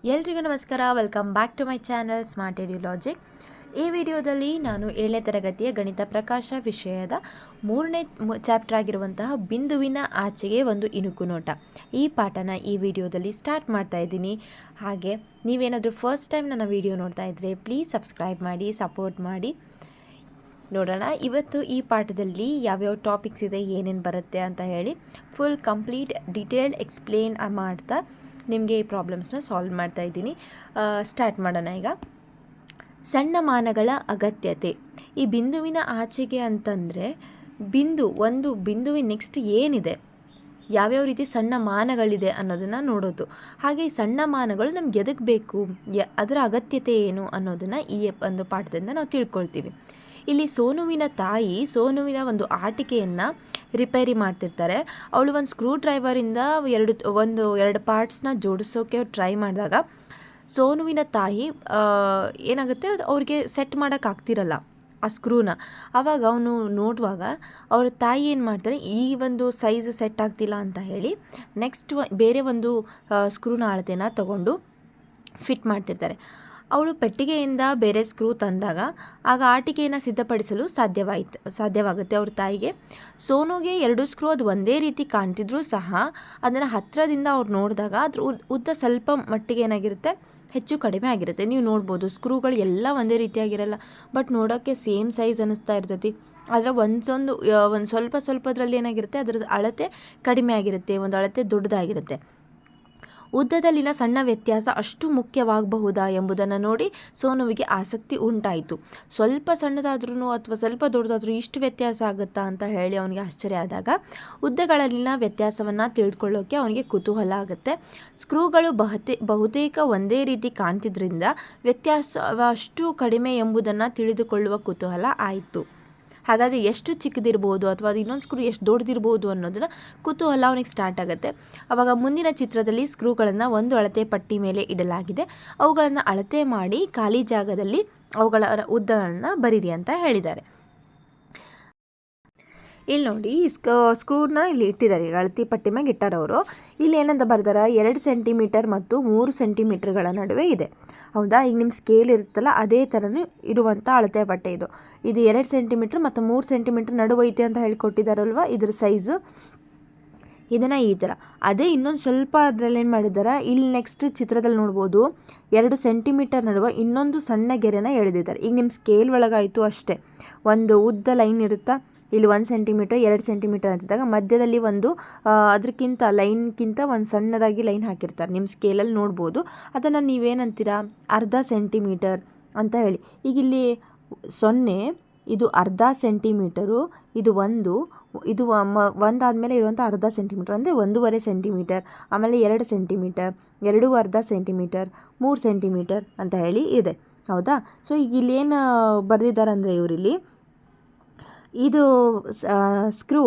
ಎಲ್ರಿಗೂ ನಮಸ್ಕಾರ. Welcome back to my channel smart edu logic. ಈ ವಿಡಿಯೋದಲ್ಲಿ ನಾನು 7ನೇ ತರಗತಿಯ ಗಣಿತ ಪ್ರಕಾಶ ವಿಷಯದ 3ನೇ ಚಾಪ್ಟರ್ ಆಗಿರುವಂತಹ ಬಿಂದುವಿನ ಆಚೆಗೆ ಒಂದು ಇಣುಕು ನೋಟ, ಈ ಪಾಠನ ಈ ವಿಡಿಯೋದಲ್ಲಿ ಸ್ಟಾರ್ಟ್ ಮಾಡ್ತಾ ಇದ್ದೀನಿ. ಹಾಗೆ ನೀವೇನಾದರೂ ಫಸ್ಟ್ ಟೈಮ್ ನನ್ನ ವಿಡಿಯೋ ನೋಡ್ತಾ ಇದ್ದರೆ ಪ್ಲೀಸ್ ಸಬ್ಸ್ಕ್ರೈಬ್ ಮಾಡಿ, ಸಪೋರ್ಟ್ ಮಾಡಿ. ನೋಡೋಣ ಇವತ್ತು ಈ ಪಾಠದಲ್ಲಿ ಯಾವ್ಯಾವ ಟಾಪಿಕ್ಸ್ ಇದೆ, ಏನೇನು ಬರುತ್ತೆ ಅಂತ ಹೇಳಿ ಫುಲ್ ಕಂಪ್ಲೀಟ್ ಡೀಟೇಲ್ಡ್ ಎಕ್ಸ್ಪ್ಲೇನ್ ಮಾಡ್ತಾ ನಿಮಗೆ ಈ ಪ್ರಾಬ್ಲಮ್ಸ್ನ ಸಾಲ್ವ್ ಮಾಡ್ತಾ ಇದ್ದೀನಿ. ಸ್ಟಾರ್ಟ್ ಮಾಡೋಣ ಈಗ. ಸಣ್ಣ ಮಾನಗಳ ಅಗತ್ಯತೆ. ಈ ಬಿಂದುವಿನ ಆಚೆಗೆ ಅಂತಂದರೆ ಒಂದು ಬಿಂದುವಿನ ನೆಕ್ಸ್ಟ್ ಏನಿದೆ, ಯಾವ್ಯಾವ ರೀತಿ ಸಣ್ಣ ಮಾನಗಳಿದೆ ಅನ್ನೋದನ್ನು ನೋಡೋದು. ಹಾಗೆ ಈ ಸಣ್ಣ ಮಾನಗಳು ನಮ್ಗೆ ಎದಕ್ಕೆ ಬೇಕು, ಅದರ ಅಗತ್ಯತೆ ಏನು ಅನ್ನೋದನ್ನು ಈ ಒಂದು ಪಾಠದಿಂದ ನಾವು ತಿಳ್ಕೊಳ್ತೀವಿ. ಇಲ್ಲಿ ಸೋನುವಿನ ತಾಯಿ ಸೋನುವಿನ ಒಂದು ಆಟಿಕೆಯನ್ನು ರಿಪೇರಿ ಮಾಡ್ತಿರ್ತಾರೆ. ಅವಳು ಒಂದು ಸ್ಕ್ರೂ ಡ್ರೈವರಿಂದ ಎರಡು ಪಾರ್ಟ್ಸ್ನ ಜೋಡಿಸೋಕೆ ಟ್ರೈ ಮಾಡಿದಾಗ ಸೋನುವಿನ ತಾಯಿ ಏನಾಗುತ್ತೆ, ಅವ್ರಿಗೆ ಸೆಟ್ ಮಾಡೋಕ್ಕಾಗ್ತಿರಲ್ಲ ಆ ಸ್ಕ್ರೂನ. ಆವಾಗ ಅವನು ನೋಡುವಾಗ ಅವ್ರ ತಾಯಿ ಏನು ಮಾಡ್ತಾರೆ, ಈ ಒಂದು ಸೈಜ್ ಸೆಟ್ ಆಗ್ತಿಲ್ಲ ಅಂತ ಹೇಳಿ ನೆಕ್ಸ್ಟ್ ಬೇರೆ ಒಂದು ಸ್ಕ್ರೂನ ಅಳತೆನ ತಗೊಂಡು ಫಿಟ್ ಮಾಡ್ತಿರ್ತಾರೆ. ಅವಳು ಪೆಟ್ಟಿಗೆಯಿಂದ ಬೇರೆ ಸ್ಕ್ರೂ ತಂದಾಗ ಆಗ ಆಟಿಕೆಯನ್ನು ಸಿದ್ಧಪಡಿಸಲು ಸಾಧ್ಯವಾಗುತ್ತೆ ಅವ್ರ ತಾಯಿಗೆ. ಸೋನುಗೆ 2 ಸ್ಕ್ರೂ ಅದು ಒಂದೇ ರೀತಿ ಕಾಣ್ತಿದ್ರೂ ಸಹ ಅದನ್ನು ಹತ್ತಿರದಿಂದ ಅವ್ರು ನೋಡಿದಾಗ ಅದ್ರ ಉದ್ದ ಸ್ವಲ್ಪ ಮಟ್ಟಿಗೆ ಏನಾಗಿರುತ್ತೆ, ಹೆಚ್ಚು ಕಡಿಮೆ ಆಗಿರುತ್ತೆ. ನೀವು ನೋಡ್ಬೋದು ಸ್ಕ್ರೂಗಳು ಎಲ್ಲ ಒಂದೇ ರೀತಿಯಾಗಿರಲ್ಲ, ಬಟ್ ನೋಡೋಕ್ಕೆ ಸೇಮ್ ಸೈಜ್ ಅನ್ನಿಸ್ತಾ ಇರ್ತೈತಿ. ಆದರೆ ಒಂದು ಸ್ವಲ್ಪದ್ರಲ್ಲಿ ಏನಾಗಿರುತ್ತೆ, ಅದರ ಅಳತೆ ಕಡಿಮೆ ಆಗಿರುತ್ತೆ, ಒಂದು ಅಳತೆ ದೊಡ್ಡದಾಗಿರುತ್ತೆ. ಉದ್ದದಲ್ಲಿನ ಸಣ್ಣ ವ್ಯತ್ಯಾಸ ಅಷ್ಟು ಮುಖ್ಯವಾಗಬಹುದಾ ಎಂಬುದನ್ನು ನೋಡಿ ಸೋನುವಿಗೆ ಆಸಕ್ತಿ ಉಂಟಾಯಿತು. ಸ್ವಲ್ಪ ಸಣ್ಣದಾದ್ರೂ ಅಥವಾ ಸ್ವಲ್ಪ ದೊಡ್ಡದಾದ್ರೂ ಇಷ್ಟು ವ್ಯತ್ಯಾಸ ಆಗುತ್ತಾ ಅಂತ ಹೇಳಿ ಅವನಿಗೆ ಆಶ್ಚರ್ಯ ಆದಾಗ ಉದ್ದಗಳಲ್ಲಿನ ವ್ಯತ್ಯಾಸವನ್ನು ತಿಳಿದುಕೊಳ್ಳೋಕೆ ಅವನಿಗೆ ಕುತೂಹಲ ಆಗುತ್ತೆ. ಸ್ಕ್ರೂಗಳು ಬಹುತೇಕ ಒಂದೇ ರೀತಿ ಕಾಣ್ತಿದ್ರಿಂದ ವ್ಯತ್ಯಾಸ ಅಷ್ಟು ಕಡಿಮೆ ಎಂಬುದನ್ನು ತಿಳಿದುಕೊಳ್ಳುವ ಕುತೂಹಲ ಆಯಿತು. ಹಾಗಾದರೆ ಎಷ್ಟು ಚಿಕ್ಕದಿರ್ಬೋದು ಅಥವಾ ಅದು ಇನ್ನೊಂದು ಸ್ಕ್ರೂ ಎಷ್ಟು ದೊಡ್ಡದಿರ್ಬೋದು ಅನ್ನೋದನ್ನ ಕುತೂಹಲ ಅವನಿಗೆ ಸ್ಟಾರ್ಟ್ ಆಗುತ್ತೆ. ಆವಾಗ ಮುಂದಿನ ಚಿತ್ರದಲ್ಲಿ ಸ್ಕ್ರೂಗಳನ್ನು ಒಂದು ಅಳತೆ ಪಟ್ಟಿ ಮೇಲೆ ಇಡಲಾಗಿದೆ. ಅವುಗಳನ್ನು ಅಳತೆ ಮಾಡಿ ಖಾಲಿ ಜಾಗದಲ್ಲಿ ಅವುಗಳ ಉದ್ದಗಳನ್ನು ಬರೀರಿ ಅಂತ ಹೇಳಿದ್ದಾರೆ. ಇಲ್ಲಿ ನೋಡಿ ಸ್ಕ್ರೂನ ಇಲ್ಲಿ ಇಟ್ಟಿದ್ದಾರೆ, ಅಳತೆ ಪಟ್ಟಿ ಮ್ಯಾಗೆ ಇಟ್ಟಾರವರು. ಇಲ್ಲಿ ಏನಂತ ಬರ್ದಾರ, 2 ಸೆಂಟಿಮೀಟರ್ ಮತ್ತು 3 ಸೆಂಟಿಮೀಟರ್ಗಳ ನಡುವೆ ಇದೆ. ಹೌದಾ, ಈಗ ನಿಮ್ಮ ಸ್ಕೇಲ್ ಇರುತ್ತಲ್ಲ ಅದೇ ಥರನೇ ಇರುವಂಥ ಅಳತೆ ಪಟ್ಟೆ ಇದು. 2 ಸೆಂಟಿಮೀಟ್ರ್ ಮತ್ತು 3 ಸೆಂಟಿಮೀಟ್ರ್ ನಡುವೆ ಐತೆ ಅಂತ ಹೇಳಿಕೊಟ್ಟಿದ್ದಾರಲ್ವ, ಇದ್ರ ಸೈಜು ಇದನ್ನು ಈ ಥರ. ಅದೇ ಇನ್ನೊಂದು ಸ್ವಲ್ಪ ಅದರಲ್ಲಿ ಏನು ಮಾಡಿದ್ದಾರೆ, ಇಲ್ಲಿ ನೆಕ್ಸ್ಟ್ ಚಿತ್ರದಲ್ಲಿ ನೋಡ್ಬೋದು 2 ಸೆಂಟಿಮೀಟರ್ ನಡುವೆ ಇನ್ನೊಂದು ಸಣ್ಣ ಗೆರೆನ ಎಳೆದಿದ್ದಾರೆ. ಈಗ ನಿಮ್ಮ ಸ್ಕೇಲ್ ಒಳಗಾಯಿತು ಅಷ್ಟೇ, ಒಂದು ಉದ್ದ ಲೈನ್ ಇರುತ್ತಾ, ಇಲ್ಲಿ 1 ಸೆಂಟಿಮೀಟರ್ 2 ಸೆಂಟಿಮೀಟರ್ ಅಂತಿದ್ದಾಗ ಮಧ್ಯದಲ್ಲಿ ಒಂದು ಅದಕ್ಕಿಂತ ಲೈನ್ಗಿಂತ ಒಂದು ಸಣ್ಣದಾಗಿ ಲೈನ್ ಹಾಕಿರ್ತಾರೆ. ನಿಮ್ಮ ಸ್ಕೇಲಲ್ಲಿ ನೋಡ್ಬೋದು. ಅದನ್ನು ನೀವೇನಂತೀರಾ, ಅರ್ಧ ಸೆಂಟಿಮೀಟರ್ ಅಂತ ಹೇಳಿ. ಈಗ ಇಲ್ಲಿ 0, ಇದು ಅರ್ಧ ಸೆಂಟಿಮೀಟರು, ಇದು ಒಂದಾದಮೇಲೆ ಇರುವಂಥ ಅರ್ಧ ಸೆಂಟಿಮೀಟರ್ ಅಂದರೆ 1.5 ಸೆಂಟಿಮೀಟರ್, ಆಮೇಲೆ 2 ಸೆಂಟಿಮೀಟರ್, 2.5 ಸೆಂಟಿಮೀಟರ್, 3 ಸೆಂಟಿಮೀಟರ್ ಅಂತ ಹೇಳಿ ಇದೆ. ಹೌದಾ, ಸೊ ಈಗ ಇಲ್ಲೇನು ಬರೆದಿದ್ದಾರೆ ಅಂದರೆ ಇವರಿಲ್ಲಿ ಇದು ಸ್ಕ್ರೂ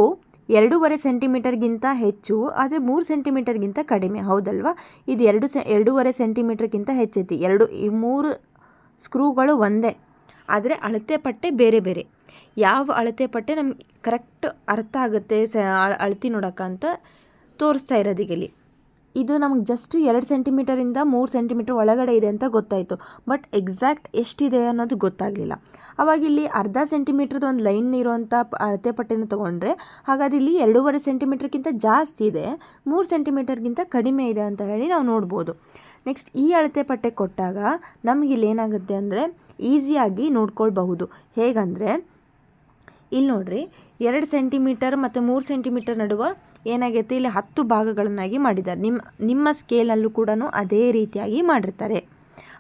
2.5 ಸೆಂಟಿಮೀಟರ್ಗಿಂತ ಹೆಚ್ಚು, ಆದರೆ 3 ಸೆಂಟಿಮೀಟರ್ಗಿಂತ ಕಡಿಮೆ. ಹೌದಲ್ವಾ, ಇದು 2.5 ಸೆಂಟಿಮೀಟರ್ಗಿಂತ ಹೆಚ್ಚೈತಿ. ಈ 3 ಸ್ಕ್ರೂಗಳು ಒಂದೇ, ಆದರೆ ಅಳತೆ ಪಟ್ಟೆ ಬೇರೆ ಬೇರೆ. ಯಾವ ಅಳತೆ ಪಟ್ಟೆ ನಮ್ಗೆ ಕರೆಕ್ಟ್ ಅರ್ಥ ಆಗುತ್ತೆ ಅಳತೆ ನೋಡೋಕ್ಕಂತ ತೋರಿಸ್ತಾ ಇರೋದೀಗ ಇಲ್ಲಿ. ಇದು ನಮ್ಗೆ ಜಸ್ಟ್ 2 ಸೆಂಟಿಮೀಟರಿಂದ 3 ಸೆಂಟಿಮೀಟರ್ ಒಳಗಡೆ ಇದೆ ಅಂತ ಗೊತ್ತಾಯಿತು, ಬಟ್ ಎಕ್ಸಾಕ್ಟ್ ಎಷ್ಟಿದೆ ಅನ್ನೋದು ಗೊತ್ತಾಗಲಿಲ್ಲ. ಅವಾಗ ಇಲ್ಲಿ ಅರ್ಧ ಸೆಂಟಿಮೀಟ್ರದ್ದು ಒಂದು ಲೈನ್ ಇರುವಂಥ ಅಳತೆ ಪಟ್ಟೆನ ತೊಗೊಂಡ್ರೆ ಹಾಗಾದ್ರೆ ಇಲ್ಲಿ 2.5 ಸೆಂಟಿಮೀಟ್ರ್ಗಿಂತ ಜಾಸ್ತಿ ಇದೆ, 3 ಸೆಂಟಿಮೀಟರ್ಗಿಂತ ಕಡಿಮೆ ಇದೆ ಅಂತ ಹೇಳಿ ನಾವು ನೋಡ್ಬೋದು. ನೆಕ್ಸ್ಟ್ ಈ ಅಳತೆ ಪಟ್ಟೆ ಕೊಟ್ಟಾಗ ನಮಗಿಲ್ಲಿ ಏನಾಗುತ್ತೆ ಅಂದರೆ ಈಸಿಯಾಗಿ ನೋಡ್ಕೊಳ್ಬಹುದು. ಹೇಗಂದರೆ ಇಲ್ಲಿ ನೋಡ್ರಿ, 2 ಸೆಂಟಿಮೀಟರ್ ಮತ್ತು 3 ಸೆಂಟಿಮೀಟರ್ ನಡುವೆ ಏನಾಗೈತೆ, ಇಲ್ಲಿ 10 ಭಾಗಗಳನ್ನಾಗಿ ಮಾಡಿದ್ದಾರೆ. ನಿಮ್ಮ ಸ್ಕೇಲಲ್ಲೂ ಕೂಡ ಅದೇ ರೀತಿಯಾಗಿ ಮಾಡಿರ್ತಾರೆ.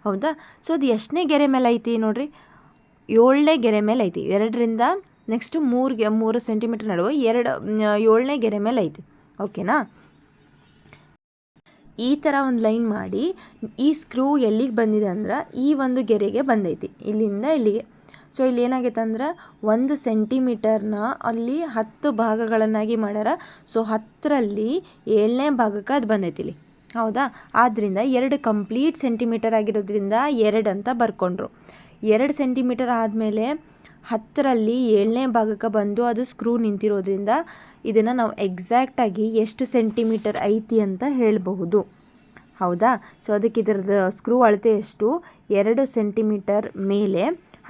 ಹೌದಾ, ಸೊ ಅದು ಎಷ್ಟನೇ ಗೆರೆ ಮೇಲೆ ಐತಿ ನೋಡ್ರಿ, 7ನೇ ಗೆರೆ ಮೇಲೆ ಐತಿ. 2ರಿಂದ ನೆಕ್ಸ್ಟು 3 ಸೆಂಟಿಮೀಟರ್ ನಡುವೆ 7ನೇ ಗೆರೆ ಮೇಲೆ ಐತಿ. ಓಕೆನಾ, ಈ ಥರ ಒಂದು ಲೈನ್ ಮಾಡಿ ಈ ಸ್ಕ್ರೂ ಎಲ್ಲಿಗೆ ಬಂದಿದೆ ಅಂದ್ರೆ ಈ ಒಂದು ಗೆರೆಗೆ ಬಂದೈತಿ, ಇಲ್ಲಿಂದ ಇಲ್ಲಿಗೆ. ಸೊ ಇಲ್ಲಿ ಏನಾಗೈತೆ ಅಂದ್ರೆ 1 ಸೆಂಟಿಮೀಟರ್ನ ಅಲ್ಲಿ 10 ಭಾಗಗಳನ್ನಾಗಿ ಮಾಡ್ಯಾರ. ಸೊ 10ರಲ್ಲಿ 7ನೇ ಭಾಗಕ್ಕೆ ಅದು ಬಂದೈತಿ ಇಲ್ಲಿ. ಹೌದಾ, ಆದ್ದರಿಂದ 2 ಕಂಪ್ಲೀಟ್ ಸೆಂಟಿಮೀಟರ್ ಆಗಿರೋದ್ರಿಂದ 2 ಅಂತ ಬರ್ಕೊಂಡ್ರು. 2 ಸೆಂಟಿಮೀಟರ್ ಆದಮೇಲೆ 10ರಲ್ಲಿ 7ನೇ ಭಾಗಕ್ಕೆ ಬಂದು ಅದು ಸ್ಕ್ರೂ ನಿಂತಿರೋದ್ರಿಂದ ಇದನ್ನು ನಾವು ಎಕ್ಸಾಕ್ಟಾಗಿ ಎಷ್ಟು ಸೆಂಟಿಮೀಟರ್ ಐತಿ ಅಂತ ಹೇಳಬಹುದು. ಹೌದಾ. ಸೊ ಅದಕ್ಕೆ ಇದರದ್ದು ಸ್ಕ್ರೂ ಅಳತೆ ಎಷ್ಟು, 2 ಸೆಂಟಿಮೀಟರ್ ಮೇಲೆ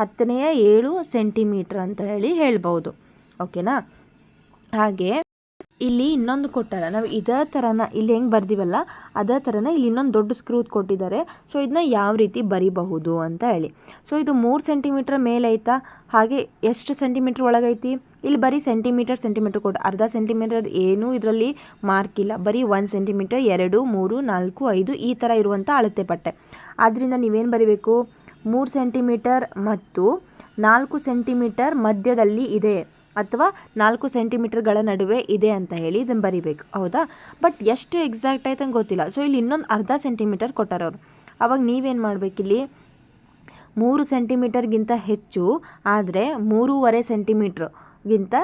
7 ಸೆಂಟಿಮೀಟರ್ ಅಂತ ಹೇಳ್ಬೋದು. ಓಕೆನಾ. ಹಾಗೆ ಇಲ್ಲಿ ಇನ್ನೊಂದು ಕೊಟ್ಟಾರ, ನಾವು ಇದೇ ಥರನ ಇಲ್ಲಿ ಹೆಂಗೆ ಬರ್ದಿವಲ್ಲ ಅದೇ ಥರನ ಇಲ್ಲಿ ಇನ್ನೊಂದು ದೊಡ್ಡ ಸ್ಕ್ರೂ ಕೊಟ್ಟಿದ್ದಾರೆ. ಸೊ ಇದನ್ನ ಯಾವ ರೀತಿ ಬರಿಬಹುದು ಅಂತ ಹೇಳಿ. ಸೊ ಇದು 3 ಸೆಂಟಿಮೀಟ್ರ್ ಮೇಲೆ ಐತಾ, ಹಾಗೆ ಎಷ್ಟು ಸೆಂಟಿಮೀಟ್ರ್ ಒಳಗೈತಿ ಇಲ್ಲಿ ಬರೀ ಸೆಂಟಿಮೀಟರ್ ಕೊಟ್ಟು, ಅರ್ಧ ಸೆಂಟಿಮೀಟರ್ ಏನೂ ಇದರಲ್ಲಿ ಮಾರ್ಕ್ ಇಲ್ಲ, ಬರೀ 1 ಸೆಂಟಿಮೀಟರ್ 2 3 4 5 ಈ ಥರ ಇರುವಂಥ ಅಳತೆ ಪಟ್ಟೆ. ಆದ್ದರಿಂದ ನೀವೇನು ಬರೀಬೇಕು, 3 ಸೆಂಟಿಮೀಟರ್ ಮತ್ತು 4 ಸೆಂಟಿಮೀಟರ್ ಮಧ್ಯದಲ್ಲಿ ಇದೆ ಅಥವಾ 4 ಸೆಂಟಿಮೀಟರ್ಗಳ ನಡುವೆ ಇದೆ ಅಂತ ಹೇಳಿ ಇದನ್ನು ಬರಿಬೇಕು. ಹೌದಾ. ಬಟ್ ಎಷ್ಟು ಎಕ್ಸಾಕ್ಟ್ ಆಯ್ತು ಅಂತ ಗೊತ್ತಿಲ್ಲ. ಸೊ ಇಲ್ಲಿ ಇನ್ನೊಂದು ಅರ್ಧ ಸೆಂಟಿಮೀಟರ್ ಕೊಟ್ಟಾರವ್ರು. ಅವಾಗ ನೀವೇನು ಮಾಡಬೇಕಿಲ್ಲಿ, 3 ಸೆಂಟಿಮೀಟರ್ಗಿಂತ ಹೆಚ್ಚು ಆದರೆ 3.5 ಸೆಂಟಿಮೀಟ್ರ್ಗಿಂತ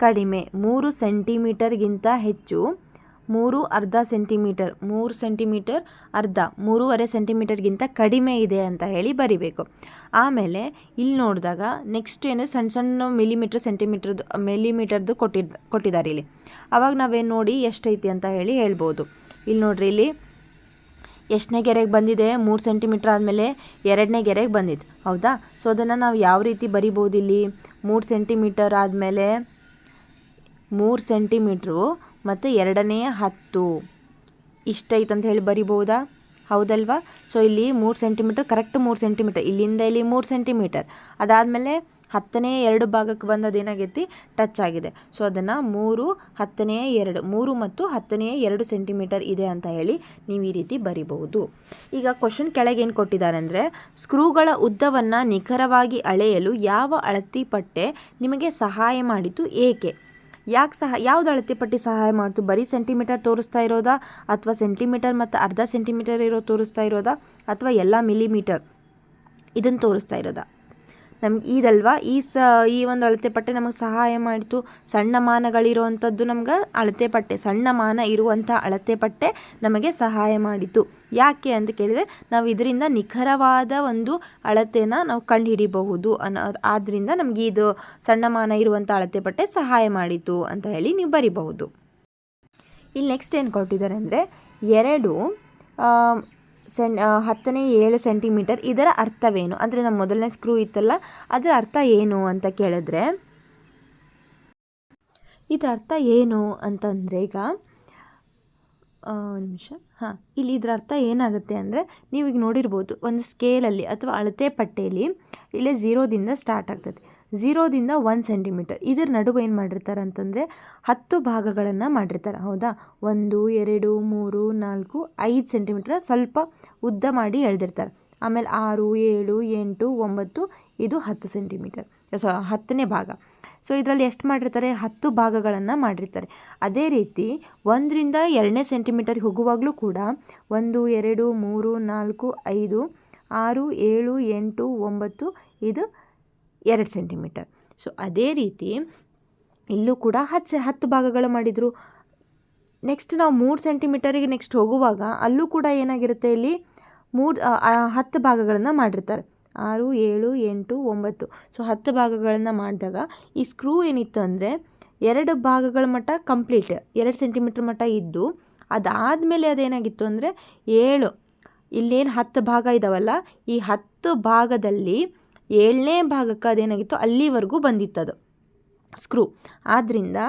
ಕಡಿಮೆ, 3 ಸೆಂಟಿಮೀಟರ್ಗಿಂತ ಹೆಚ್ಚು 3.5 ಸೆಂಟಿಮೀಟರ್, 3 ಸೆಂಟಿಮೀಟರ್ ಅರ್ಧ 3.5 ಸೆಂಟಿಮೀಟರ್ಗಿಂತ ಕಡಿಮೆ ಇದೆ ಅಂತ ಹೇಳಿ ಬರಿಬೇಕು. ಆಮೇಲೆ ಇಲ್ಲಿ ನೋಡಿದಾಗ ನೆಕ್ಸ್ಟ್ ಏನು ಸಣ್ಣ ಸಣ್ಣ ಮಿಲಿಮೀಟರ್ದು ಕೊಟ್ಟಿದ್ದಾರೆ ಇಲ್ಲಿ. ಆವಾಗ ನಾವೇನು ನೋಡಿ ಎಷ್ಟೈತಿ ಅಂತ ಹೇಳ್ಬೋದು. ಇಲ್ಲಿ ನೋಡ್ರಿ, ಇಲ್ಲಿ ಎಷ್ಟನೇ ಗೆರೆಗೆ ಬಂದಿದೆ, 3 ಸೆಂಟಿಮೀಟ್ರ್ ಆದಮೇಲೆ 2ನೇ ಗೆರೆಗೆ ಬಂದಿದೆ. ಹೌದಾ. ಸೊ ಅದನ್ನು ನಾವು ಯಾವ ರೀತಿ ಬರಿಬೋದು, ಇಲ್ಲಿ 3 ಸೆಂಟಿಮೀಟರ್ ಆದಮೇಲೆ 3 ಸೆಂಟಿಮೀಟ್ರು ಮತ್ತು 2ನೇ 10 ಇಷ್ಟೈತೆ ಅಂತ ಹೇಳಿ ಬರಿಬೋದಾ. ಹೌದಲ್ವಾ. ಸೊ ಇಲ್ಲಿ 3 ಸೆಂಟಿಮೀಟರ್, ಕರೆಕ್ಟ್ 3 ಸೆಂಟಿಮೀಟರ್, ಇಲ್ಲಿಂದ ಇಲ್ಲಿ 3 ಸೆಂಟಿಮೀಟರ್, ಅದಾದಮೇಲೆ 10ನೇ 2 ಭಾಗಕ್ಕೆ ಬಂದದೇನಾಗೈತಿ, ಟಚ್ ಆಗಿದೆ. ಸೊ ಅದನ್ನು 3 10ನೇ 2 3 ಮತ್ತು 10ನೇ 2 ಸೆಂಟಿಮೀಟರ್ ಇದೆ ಅಂತ ಹೇಳಿ ನೀವು ಈ ರೀತಿ ಬರಿಬಹುದು. ಈಗ ಕ್ವಶನ್ ಕೆಳಗೆ ಏನು ಕೊಟ್ಟಿದ್ದಾರೆ ಅಂದರೆ, ಸ್ಕ್ರೂಗಳ ಉದ್ದವನ್ನು ನಿಖರವಾಗಿ ಅಳೆಯಲು ಯಾವ ಅಳತೆ ಪಟ್ಟೆ ನಿಮಗೆ ಸಹಾಯ ಮಾಡಿತು, ಏಕೆ. ಯಾವ್ದು ಅಳತೆ ಪಟ್ಟಿ ಸಹಾಯ ಮಾಡ್ತು, ಬರೀ ಸೆಂಟಿಮೀಟರ್ ತೋರಿಸ್ತಾ ಇರೋದಾ, ಅಥವಾ ಸೆಂಟಿಮೀಟರ್ ಮತ್ತು ಅರ್ಧ ಸೆಂಟಿಮೀಟರ್ ತೋರಿಸ್ತಾ ಇರೋದಾ, ಅಥವಾ ಎಲ್ಲ ಮಿಲಿಮೀಟರ್ ಇದನ್ನು ತೋರಿಸ್ತಾ ಇರೋದಾ. ನಮ್ಗೆ ಇದಲ್ವಾ ಈ ಒಂದು ಅಳತೆ ಪಟ್ಟೆ ನಮಗೆ ಸಹಾಯ ಮಾಡಿತು. ಸಣ್ಣ ಮಾನಗಳಿರುವಂಥದ್ದು ನಮ್ಗೆ ಅಳತೆ ಪಟ್ಟೆ, ಸಣ್ಣ ಮಾನ ಇರುವಂಥ ಅಳತೆ ಪಟ್ಟೆ ನಮಗೆ ಸಹಾಯ ಮಾಡಿತು. ಯಾಕೆ ಅಂತ ಕೇಳಿದರೆ, ನಾವು ಇದರಿಂದ ನಿಖರವಾದ ಒಂದು ಅಳತೆನ ನಾವು ಕಂಡುಹಿಡಿಬಹುದು ಆದ್ದರಿಂದ ನಮಗೆ ಇದು ಸಣ್ಣ ಮಾನ ಇರುವಂಥ ಅಳತೆ ಪಟ್ಟೆ ಸಹಾಯ ಮಾಡಿತು ಅಂತ ಹೇಳಿ ನೀವು ಬರಿಬಹುದು. ಇಲ್ಲಿ ನೆಕ್ಸ್ಟ್ ಏನು ಕೊಟ್ಟಿದ್ದಾರೆ ಅಂದರೆ, 2 10ನೇ 7 ಸೆಂಟಿಮೀಟರ್ ಇದರ ಅರ್ಥವೇನು, ಅಂದರೆ ನಮ್ಮ ಮೊದಲನೇ ಸ್ಕ್ರೂ ಇತ್ತಲ್ಲ ಅದರ ಅರ್ಥ ಏನು ಅಂತ ಕೇಳಿದ್ರೆ, ಇದರ ಅರ್ಥ ಏನು ಅಂತಂದರೆ, ಈಗ ನಿಮಿಷ ಇಲ್ಲಿ ಇದರ ಅರ್ಥ ಏನಾಗುತ್ತೆ ಅಂದರೆ, ನೀವೀಗ ನೋಡಿರ್ಬೋದು ಒಂದು ಸ್ಕೇಲಲ್ಲಿ ಅಥವಾ ಅಳತೆ ಪಟ್ಟೆಯಲ್ಲಿ ಇಲ್ಲೇ 0ದಿಂದ ಸ್ಟಾರ್ಟ್ ಆಗ್ತದೆ. 0ದಿಂದ 1 ಸೆಂಟಿಮೀಟರ್ ಇದರ ನಡುವೆ ಏನು ಮಾಡಿರ್ತಾರೆ ಅಂತಂದರೆ 10 ಭಾಗಗಳನ್ನು ಮಾಡಿರ್ತಾರೆ. ಹೌದಾ. 1 2 3 4 5 ಸೆಂಟಿಮೀಟರ್ ಸ್ವಲ್ಪ ಉದ್ದ ಮಾಡಿ ಎಳೆದಿರ್ತಾರೆ. ಆಮೇಲೆ 6 7 8 9 ಇದು 10 ಸೆಂಟಿಮೀಟರ್, 10ನೇ ಭಾಗ. ಸೊ ಇದರಲ್ಲಿ ಎಷ್ಟು ಮಾಡಿರ್ತಾರೆ, 10 ಭಾಗಗಳನ್ನು ಮಾಡಿರ್ತಾರೆ. ಅದೇ ರೀತಿ 1ರಿಂದ 2ನೇ ಸೆಂಟಿಮೀಟರ್ಗೆ ಹೋಗುವಾಗಲೂ ಕೂಡ 1 2 3 4 5 6 7 8 9 ಇದು 2 ಸೆಂಟಿಮೀಟರ್. ಸೊ ಅದೇ ರೀತಿ ಇಲ್ಲೂ ಕೂಡ 10 ಭಾಗಗಳು ಮಾಡಿದರು. ನೆಕ್ಸ್ಟ್ ನಾವು 3 ಸೆಂಟಿಮೀಟರಿಗೆ ನೆಕ್ಸ್ಟ್ ಹೋಗುವಾಗ ಅಲ್ಲೂ ಕೂಡ ಏನಾಗಿರುತ್ತೆ, ಇಲ್ಲಿ 10 ಭಾಗಗಳನ್ನು ಮಾಡಿರ್ತಾರೆ. 6 7 8 9 ಸೊ 10 ಭಾಗಗಳನ್ನು ಮಾಡಿದಾಗ ಈ ಸ್ಕ್ರೂ ಏನಿತ್ತು ಅಂದರೆ 2 ಭಾಗಗಳ ಮಟ್ಟ ಕಂಪ್ಲೀಟ್ 2 ಸೆಂಟಿಮೀಟ್ರ್ ಮಟ್ಟ ಇದ್ದು, ಅದಾದಮೇಲೆ ಅದೇನಾಗಿತ್ತು ಅಂದರೆ 7 ಇಲ್ಲೇನು 10 ಭಾಗ ಇದ್ದಾವಲ್ಲ, ಈ 10 ಭಾಗದಲ್ಲಿ 7ನೇ ಭಾಗಕ್ಕೆ ಅದೇನಾಗಿತ್ತು ಅಲ್ಲಿವರೆಗೂ ಬಂದಿತ್ತದು ಸ್ಕ್ರೂ. ಆದ್ದರಿಂದ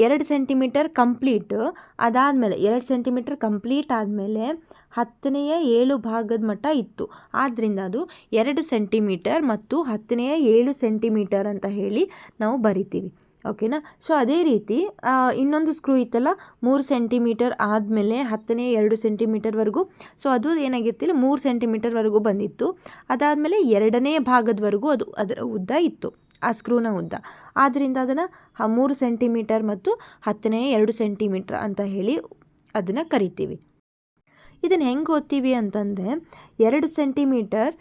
2 ಸೆಂಟಿಮೀಟರ್ ಕಂಪ್ಲೀಟ್ ಅದಾದಮೇಲೆ 2 ಸೆಂಟಿಮೀಟರ್ ಕಂಪ್ಲೀಟ್ ಆದಮೇಲೆ 10ನೇ 7 ಭಾಗದ ಮಟ್ಟ ಇತ್ತು. ಆದ್ದರಿಂದ ಅದು 2 ಸೆಂಟಿಮೀಟರ್ ಮತ್ತು 10ನೇ 7 ಸೆಂಟಿಮೀಟರ್ ಅಂತ ಹೇಳಿ ನಾವು ಬರಿತೀವಿ. ಓಕೆನಾ. ಸೊ ಅದೇ ರೀತಿ ಇನ್ನೊಂದು ಸ್ಕ್ರೂ ಇತ್ತಲ್ಲ, 3 ಸೆಂಟಿಮೀಟರ್ ಆದಮೇಲೆ 10ನೇ 2 ಸೆಂಟಿಮೀಟರ್ವರೆಗೂ, ಸೊ ಅದು ಏನಾಗಿರ್ತಿಲ್ಲ 3 ಸೆಂಟಿಮೀಟರ್ವರೆಗೂ ಬಂದಿತ್ತು. ಅದಾದಮೇಲೆ 2ನೇ ಭಾಗದವರೆಗೂ ಅದು ಅದರ ಉದ್ದ ಇತ್ತು, ಆ ಸ್ಕ್ರೂನ ಉದ್ದ. ಆದ್ದರಿಂದ ಅದನ್ನು 3 ಸೆಂಟಿಮೀಟರ್ ಮತ್ತು 10ನೇ 2 ಸೆಂಟಿಮೀಟರ್ ಅಂತ ಹೇಳಿ ಅದನ್ನು ಕರಿತೀವಿ. ಇದನ್ನು ಹೆಂಗೆ ಓದ್ತೀವಿ ಅಂತಂದರೆ, 2 ಸೆಂಟಿಮೀಟರ್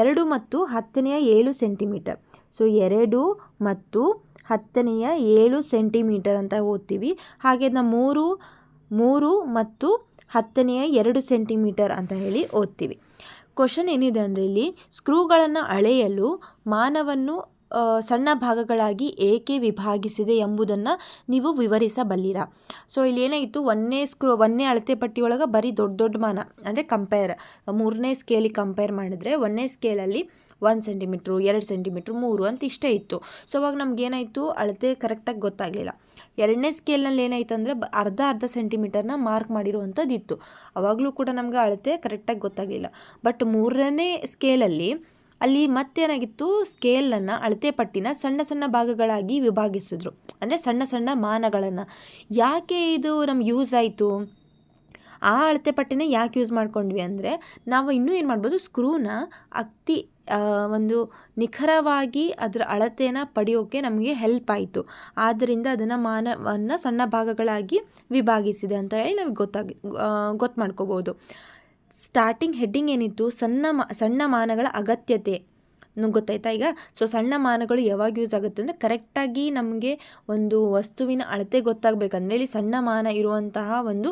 2 ಮತ್ತು 10ನೇ 7 ಸೆಂಟಿಮೀಟರ್. ಸೊ 2 ಮತ್ತು 10ನೇ 7 ಸೆಂಟಿಮೀಟರ್ ಅಂತ ಓದ್ತೀವಿ. ಹಾಗೆ ನಾವು 3 ಮತ್ತು 10ನೇ 2 ಸೆಂಟಿಮೀಟರ್ ಅಂತ ಹೇಳಿ ಓದ್ತೀವಿ. ಕ್ವಶನ್ ಏನಿದೆ ಅಂದರೆ, ಇಲ್ಲಿ ಸ್ಕ್ರೂಗಳನ್ನು ಅಳೆಯಲು ಮಾನವನ್ನು ಸಣ್ಣ ಭಾಗಗಳಾಗಿ ಏಕೆ ವಿಭಾಗಿಸಿದೆ ಎಂಬುದನ್ನು ನೀವು ವಿವರಿಸಬಲ್ಲಿರಾ. ಸೊ ಇಲ್ಲಿ ಏನಾಗಿತ್ತು, ಒಂದನೇ ಅಳತೆ ಪಟ್ಟಿಯೊಳಗೆ ಬರೀ ದೊಡ್ಡ ದೊಡ್ಡ ಮಾನ ಅಂದರೆ ಕಂಪೇರ್, 3ನೇ ಸ್ಕೇಲಿಗೆ ಕಂಪೇರ್ ಮಾಡಿದ್ರೆ 1ನೇ ಸ್ಕೇಲಲ್ಲಿ 1 ಸೆಂಟಿಮೀಟ್ರು, 2 ಸೆಂಟಿಮೀಟ್ರು, 3 ಅಂತ ಇಷ್ಟೇ ಇತ್ತು. ಸೊ ಅವಾಗ ನಮಗೇನಾಯಿತು, ಅಳತೆ ಕರೆಕ್ಟಾಗಿ ಗೊತ್ತಾಗಲಿಲ್ಲ. 2ನೇ ಸ್ಕೇಲ್ನಲ್ಲಿ ಏನಾಯ್ತು ಅಂದರೆ ಅರ್ಧ ಸೆಂಟಿಮೀಟರ್ನ ಮಾರ್ಕ್ ಮಾಡಿರುವಂಥದ್ದು ಇತ್ತು. ಆವಾಗಲೂ ಕೂಡ ನಮ್ಗೆ ಅಳತೆ ಕರೆಕ್ಟಾಗಿ ಗೊತ್ತಾಗಲಿಲ್ಲ. ಬಟ್ 3ನೇ ಸ್ಕೇಲಲ್ಲಿ ಅಲ್ಲಿ ಮತ್ತೇನಾಗಿತ್ತು, ಸ್ಕೇಲನ್ನು, ಅಳತೆ ಪಟ್ಟಿನ ಸಣ್ಣ ಸಣ್ಣ ಭಾಗಗಳಾಗಿ ವಿಭಾಗಿಸಿದ್ರು, ಅಂದರೆ ಸಣ್ಣ ಸಣ್ಣ ಮಾನಗಳನ್ನು. ಯಾಕೆ ಇದು ನಮ್ಗೆ ಯೂಸ್ ಆಯಿತು, ಆ ಅಳತೆ ಪಟ್ಟಿನ ಯಾಕೆ ಯೂಸ್ ಮಾಡ್ಕೊಂಡ್ವಿ ಅಂದರೆ, ನಾವು ಇನ್ನೂ ಏನು ಮಾಡ್ಬೋದು, ಸ್ಕ್ರೂನ ಅತಿ ಒಂದು ನಿಖರವಾಗಿ ಅದರ ಅಳತೆನ ಪಡೆಯೋಕ್ಕೆ ನಮಗೆ ಹೆಲ್ಪ್ ಆಯಿತು. ಆದ್ದರಿಂದ ಅದನ್ನು ಮಾನವನ್ನು ಸಣ್ಣ ಭಾಗಗಳಾಗಿ ವಿಭಾಗಿಸಿದೆ ಅಂತ ಹೇಳಿ ನಮಗೆ ಗೊತ್ತು ಮಾಡ್ಕೋಬೋದು. ಸ್ಟಾರ್ಟಿಂಗ್ ಹೆಡ್ಡಿಂಗ್ ಏನಿತ್ತು, ಸಣ್ಣ ಮಾನಗಳ ಅಗತ್ಯತೆ ಗೊತ್ತಾಯ್ತಾ ಈಗ. ಸೊ ಸಣ್ಣ ಮಾನಗಳು ಯಾವಾಗ ಯೂಸ್ ಆಗುತ್ತೆ ಅಂದರೆ, ಕರೆಕ್ಟಾಗಿ ನಮಗೆ ಒಂದು ವಸ್ತುವಿನ ಅಳತೆ ಗೊತ್ತಾಗಬೇಕಂದ್ರೆ ಇಲ್ಲಿ ಸಣ್ಣ ಮಾನ ಇರುವಂತಹ ಒಂದು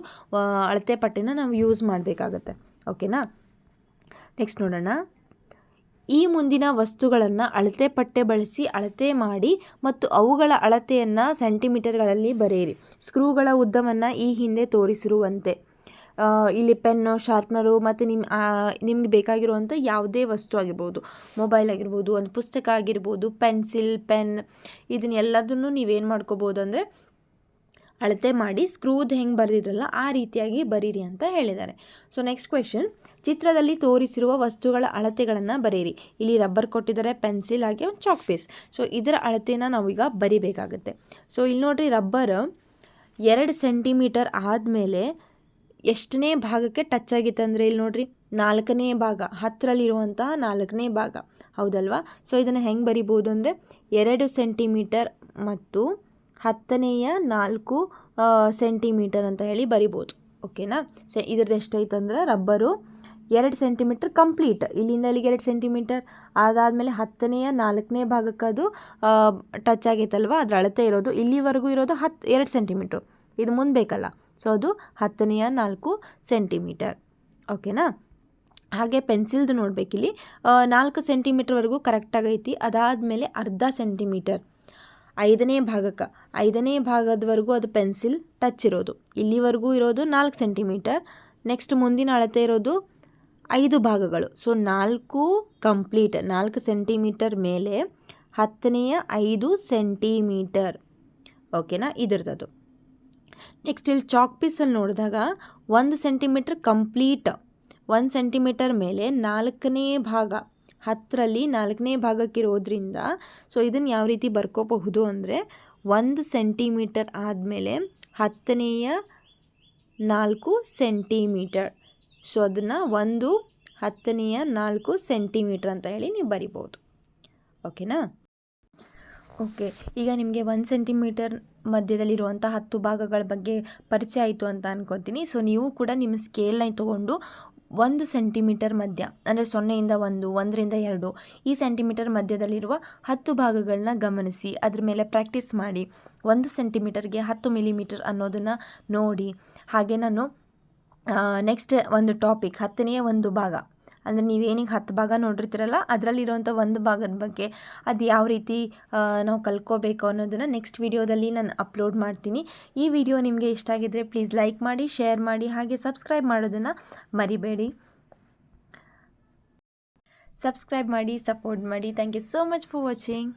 ಅಳತೆ ಪಟ್ಟಿನ ನಾವು ಯೂಸ್ ಮಾಡಬೇಕಾಗತ್ತೆ. ಓಕೆನಾ. ನೆಕ್ಸ್ಟ್ ನೋಡೋಣ. ಈ ಮುಂದಿನ ವಸ್ತುಗಳನ್ನು ಅಳತೆ ಪಟ್ಟೆ ಬಳಸಿ ಅಳತೆ ಮಾಡಿ ಮತ್ತು ಅವುಗಳ ಅಳತೆಯನ್ನು ಸೆಂಟಿಮೀಟರ್ಗಳಲ್ಲಿ ಬರೆಯಿರಿ. ಸ್ಕ್ರೂಗಳ ಉದ್ದವನ್ನು ಈ ಹಿಂದೆ ತೋರಿಸಿರುವಂತೆ. ಇಲ್ಲಿ ಪೆನ್ನು, ಶಾರ್ಪ್ನರು ಮತ್ತು ನಿಮ್ಗೆ ಬೇಕಾಗಿರುವಂಥ ಯಾವುದೇ ವಸ್ತು ಆಗಿರ್ಬೋದು, ಮೊಬೈಲ್ ಆಗಿರ್ಬೋದು, ಒಂದು ಪುಸ್ತಕ ಆಗಿರ್ಬೋದು, ಪೆನ್ಸಿಲ್, ಪೆನ್, ಇದನ್ನೆಲ್ಲದನ್ನು ನೀವೇನು ಮಾಡ್ಕೋಬೋದು ಅಂದರೆ ಅಳತೆ ಮಾಡಿ ಸ್ಕ್ರೂದು ಹೆಂಗೆ ಬರೆದಿದ್ರಲ್ಲ ಆ ರೀತಿಯಾಗಿ ಬರೀರಿ ಅಂತ ಹೇಳಿದ್ದಾರೆ. ಸೊ ನೆಕ್ಸ್ಟ್ ಕ್ವೆಶನ್, ಚಿತ್ರದಲ್ಲಿ ತೋರಿಸಿರುವ ವಸ್ತುಗಳ ಅಳತೆಗಳನ್ನು ಬರೀರಿ. ಇಲ್ಲಿ ರಬ್ಬರ್ ಕೊಟ್ಟಿದ್ದಾರೆ, ಪೆನ್ಸಿಲ್, ಹಾಗೆ ಒಂದು ಚಾಕ್ ಪೀಸ್. ಸೊ ಇದರ ಅಳತೆನ ನಾವೀಗ ಬರಿಬೇಕಾಗುತ್ತೆ. ಸೊ ಇಲ್ಲಿ ನೋಡಿರಿ, ರಬ್ಬರ್ 2 ಸೆಂಟಿಮೀಟರ್ ಆದಮೇಲೆ ಎಷ್ಟನೇ ಭಾಗಕ್ಕೆ ಟಚ್ ಆಗಿತ್ತು ಅಂದರೆ, ಇಲ್ಲಿ ನೋಡಿರಿ 4ನೇ ಭಾಗ, 10ರಲ್ಲಿರುವಂತಹ 4ನೇ ಭಾಗ, ಹೌದಲ್ವಾ. ಸೊ ಇದನ್ನು ಹೆಂಗೆ ಬರಿಬೋದು ಅಂದರೆ 2 ಸೆಂಟಿಮೀಟರ್ ಮತ್ತು 10ನೇಯ 4 ಸೆಂಟಿಮೀಟರ್ ಅಂತ ಹೇಳಿ ಬರಿಬೋದು. ಓಕೆನಾ. ಇದ್ರದ್ದು ಎಷ್ಟೈತೆ ಅಂದ್ರೆ, ರಬ್ಬರು 2 ಸೆಂಟಿಮೀಟರ್ ಕಂಪ್ಲೀಟ್, ಇಲ್ಲಿಂದ ಅಲ್ಲಿಗೆ 2 ಸೆಂಟಿಮೀಟರ್, ಅದಾದಮೇಲೆ 10ನೇಯ 4ನೇ ಭಾಗಕ್ಕೆ ಅದು ಟಚ್ ಆಗೈತಲ್ವ, ಅದ್ರ ಅಳತೆ ಇರೋದು ಇಲ್ಲಿವರೆಗೂ ಇರೋದು 2 ಸೆಂಟಿಮೀಟ್ರು. ಇದು ಮುಂದೆ ಬೇಕಲ್ಲ, ಸೊ ಅದು 10ನೇಯ 4 ಸೆಂಟಿಮೀಟರ್. ಓಕೆನಾ. ಹಾಗೆ ಪೆನ್ಸಿಲ್ದು ನೋಡಬೇಕಿಲ್ಲಿ 4 ಸೆಂಟಿಮೀಟ್ರ್ವರೆಗೂ ಕರೆಕ್ಟಾಗೈತಿ. ಅದಾದಮೇಲೆ ಅರ್ಧ ಸೆಂಟಿಮೀಟರ್ 5ನೇ ಭಾಗಕ್ಕೆ, 5ನೇ ಭಾಗದವರೆಗೂ ಅದು ಪೆನ್ಸಿಲ್ ಟಚ್ ಇರೋದು, ಇಲ್ಲಿವರೆಗೂ ಇರೋದು 4 ಸೆಂಟಿಮೀಟರ್. ನೆಕ್ಸ್ಟ್ ಮುಂದಿನ ಅಳತೆ ಇರೋದು 5 ಭಾಗಗಳು. ಸೊ 4 ಕಂಪ್ಲೀಟ್, 4 ಸೆಂಟಿಮೀಟರ್ ಮೇಲೆ 10ನೇಯ 5 ಸೆಂಟಿಮೀಟರ್. ಓಕೆನಾ, ಇದ್ರದ್ದು. ನೆಕ್ಸ್ಟ್ ಇಲ್ಲಿ ಚಾಕ್ ಪೀಸಲ್ಲಿ ನೋಡಿದಾಗ 1 ಸೆಂಟಿಮೀಟರ್ ಕಂಪ್ಲೀಟ್, 1 ಸೆಂಟಿಮೀಟರ್ ಮೇಲೆ 4ನೇ ಭಾಗ, 10ರಲ್ಲಿ 4ನೇ ಭಾಗಕ್ಕಿರೋದ್ರಿಂದ ಸೊ ಇದನ್ನು ಯಾವ ರೀತಿ ಬರ್ಕೋಬಹುದು ಅಂದರೆ, 1 ಸೆಂಟಿಮೀಟರ್ ಆದಮೇಲೆ 10ನೇಯ 4 ಸೆಂಟಿಮೀಟರ್. ಸೊ ಅದನ್ನು 1 10ನೇಯ 4 ಸೆಂಟಿಮೀಟರ್ ಅಂತ ಹೇಳಿ ನೀವು ಬರಿಬೋದು. ಓಕೆನಾ. ಓಕೆ, ಈಗ ನಿಮಗೆ 1 ಸೆಂಟಿಮೀಟರ್ ಮಧ್ಯದಲ್ಲಿರುವಂಥ 10 ಭಾಗಗಳ ಬಗ್ಗೆ ಪರಿಚಯ ಆಯಿತು ಅಂತ ಅನ್ಕೊತೀನಿ. ಸೊ ನೀವು ಕೂಡ ನಿಮ್ಮ ಸ್ಕೇಲ್ನ ತೊಗೊಂಡು 1 ಸೆಂಟಿಮೀಟರ್ ಮಧ್ಯ ಅಂದರೆ 0ಯಿಂದ 1, 1ರಿಂದ 2 ಈ ಸೆಂಟಿಮೀಟರ್ ಮಧ್ಯದಲ್ಲಿರುವ 10 ಭಾಗಗಳನ್ನ ಗಮನಿಸಿ, ಅದ್ರ ಮೇಲೆ ಪ್ರಾಕ್ಟೀಸ್ ಮಾಡಿ. 1 ಸೆಂಟಿಮೀಟರ್ಗೆ 10 ಮಿಲಿಮೀಟರ್ ಅನ್ನೋದನ್ನು ನೋಡಿ. ಹಾಗೆ ನಾನು ನೆಕ್ಸ್ಟ್ ಒಂದು ಟಾಪಿಕ್ 10ನೇ ಒಂದು ಭಾಗ ಅಂದರೆ ನೀವೇನಿಗೆ 10 ಭಾಗ ನೋಡಿರ್ತೀರಲ್ಲ ಅದರಲ್ಲಿರುವಂಥ ಒಂದು ಭಾಗದ ಬಗ್ಗೆ ಅದು ಯಾವ ರೀತಿ ನಾವು ಕಲ್ತ್ಕೋಬೇಕು ಅನ್ನೋದನ್ನು ನೆಕ್ಸ್ಟ್ ವಿಡಿಯೋದಲ್ಲಿ ನಾನು ಅಪ್ಲೋಡ್ ಮಾಡ್ತೀನಿ. ಈ ವಿಡಿಯೋ ನಿಮಗೆ ಇಷ್ಟ ಆಗಿದ್ದರೆ ಪ್ಲೀಸ್ ಲೈಕ್ ಮಾಡಿ, ಶೇರ್ ಮಾಡಿ, ಹಾಗೆ ಸಬ್ಸ್ಕ್ರೈಬ್ ಮಾಡೋದನ್ನು ಮರಿಬೇಡಿ. ಸಬ್ಸ್ಕ್ರೈಬ್ ಮಾಡಿ, ಸಪೋರ್ಟ್ ಮಾಡಿ. Thank you so much for watching.